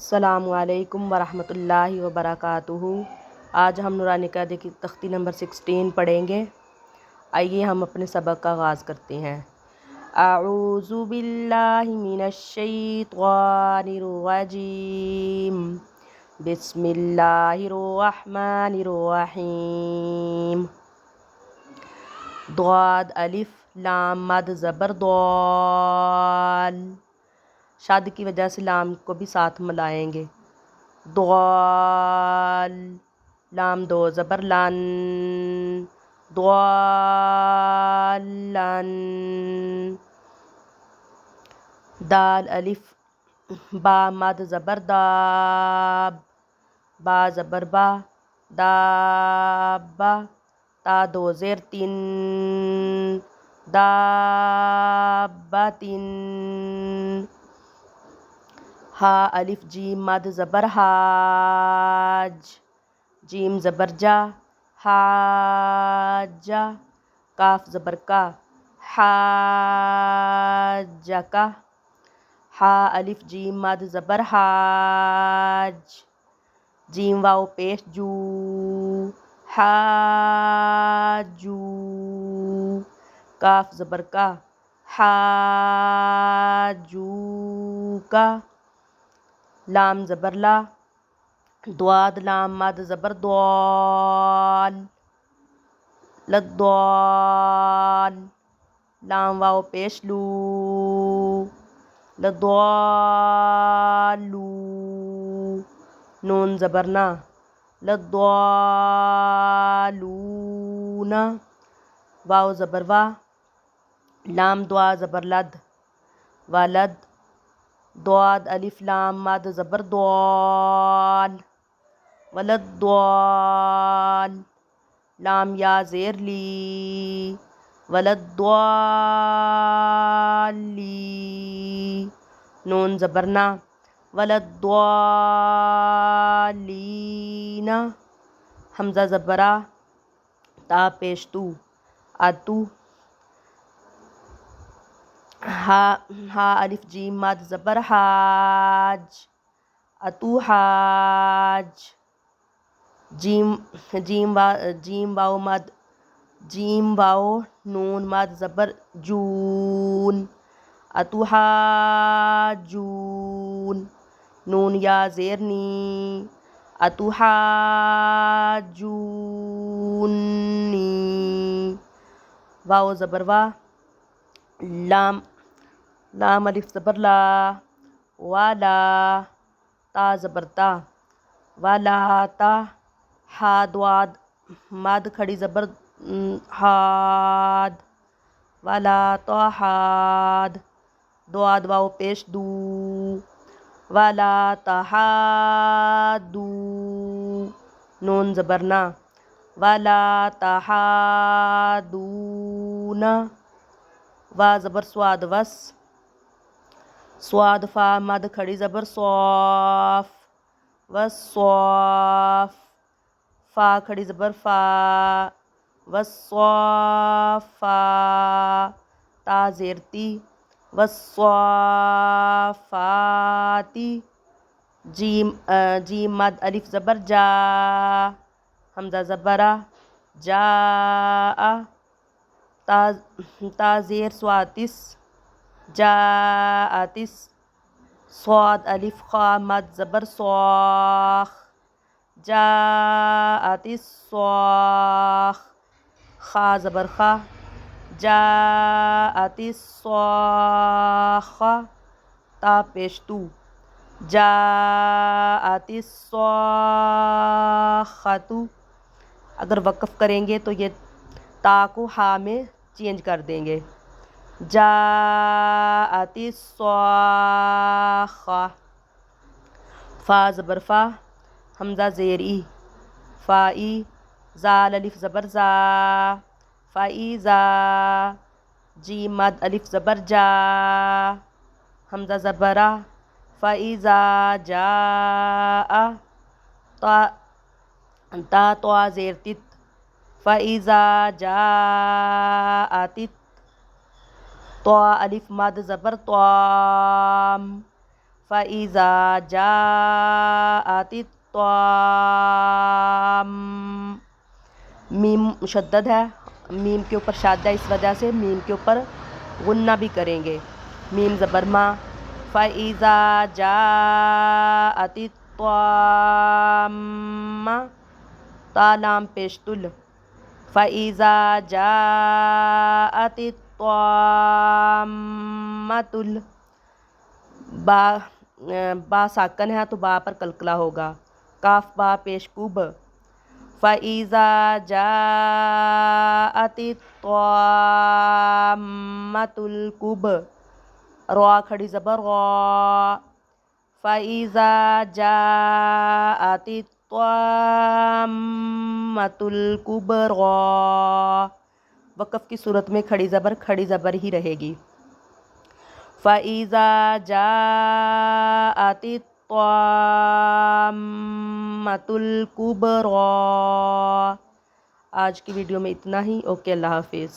السلام علیکم ورحمۃ اللہ وبرکاتہ۔ آج ہم نورانی قاعدے کی تختی نمبر 16 پڑھیں گے۔ آئیے ہم اپنے سبق کا آغاز کرتے ہیں۔ اعوذ باللہ من الشیطان الرجیم، بسم اللہ الرحمن الرحیم۔ ضاد الف لام مد زبر ضال، شد کی وجہ سے لام کو بھی ساتھ ملائیں گے۔ ضال، لام دو زبر لن، ضالن۔ دال الف با مد زبر داب، با زبر با، دابا۔ تا دو زیر تین، دابتن۔ ہا الف جیم مد زبر حاج، جیم زبر جا، حاجہ۔ کاف زبر کا، حاجکا۔ ہا الف جیم مد زبر حاج، جیم واو پیش جو، حاجو۔ کاف زبر کا، حاجوکا۔ لام زبر لا، ضاد لام مد زبر ضال، لضال۔ لام واو پیش لو، لضالو۔ نون زبر نا، لضالون۔ واو زبر وا، لام دوا زبر لد، ولد۔ ضاد الف لام مد زبر ضال، ولضال۔ لام یا زیر لی، ولضالی۔ نون زبر نا، ولضالین۔ حمزہ زبرا، تا پیش تو، اتو۔ ہا الف جیم مد زبر حاج، اتو حاج۔ جیم واو مد، جیم واو نون مد زبر جون، اتو حاجون۔ نون یا زیر نی، اتو حاجونی۔ واو زبر وا، لام الف زبر لا، والا۔ تا زبر تا، ولاتا۔ ہا ضاد مد کھڑی زبر حاد، ولا تحاد۔ ضاد واو پیش دو، ولا تحادو۔ نون زبر نا، ولا تحادون۔ وا زبر سواد وس، سواد فا مد کھڑی زبر صوف، وصوف۔ فا کھڑی زبر فا، وصوفا۔ تا زیر تی، وصافاتی۔ جیم مد الف زبر جا، حمزہ زبرا، جاء۔ تا زیر سواتس، جاءتس۔ صاد الف خا مد زبر صاخ، جاءت الصاخ۔ خا زبر خا، جاءت الصاخہ۔ تا پیش تو، جاءت الصاخۃ۔ اگر وقف کریں گے تو یہ تا کو ہا میں چینج کر دیں گے، جاءت الصاخہ۔ فا زبر فا، حمزہ زیر ای، فائی۔ زال الف زبر زا، فائزا۔ جیم مد الف زبر جا، حمزہ زبرا، فائزا جاء۔ تا زیر تت، فائزا جاءت الت۔ الف مد زبر طام، فَإِذَا جَاءَتِ الطَّامَّةُ، میم مشدد ہے، میم کے اوپر شاد ہے، اس وجہ سے میم کے اوپر غنہ بھی کریں گے. میم زبر ما. فَإِذَا جَاءَتِ الطَّامَّةُ، تا لام پیش تل. فَإِذَا جَاءَتِ الطَّامَّةُ، با ساکن ہے تو با پر قلقلہ ہوگا. کاف با پیش کوب. فَإِذَا جَاءَتِ الطَّامَّةُ الْكُبْرى، را کھڑی زبر را. فَإِذَا جَاءَتِ الطَّامَّةُ الْكُبْرى، وقف کی صورت میں کھڑی زبر ہی رہے گی. فَإِذَا جَاءَتِ الطَّامَّةُ الْكُبْرى. آج کی ویڈیو میں اتنا ہی. اوکے، اللہ حافظ.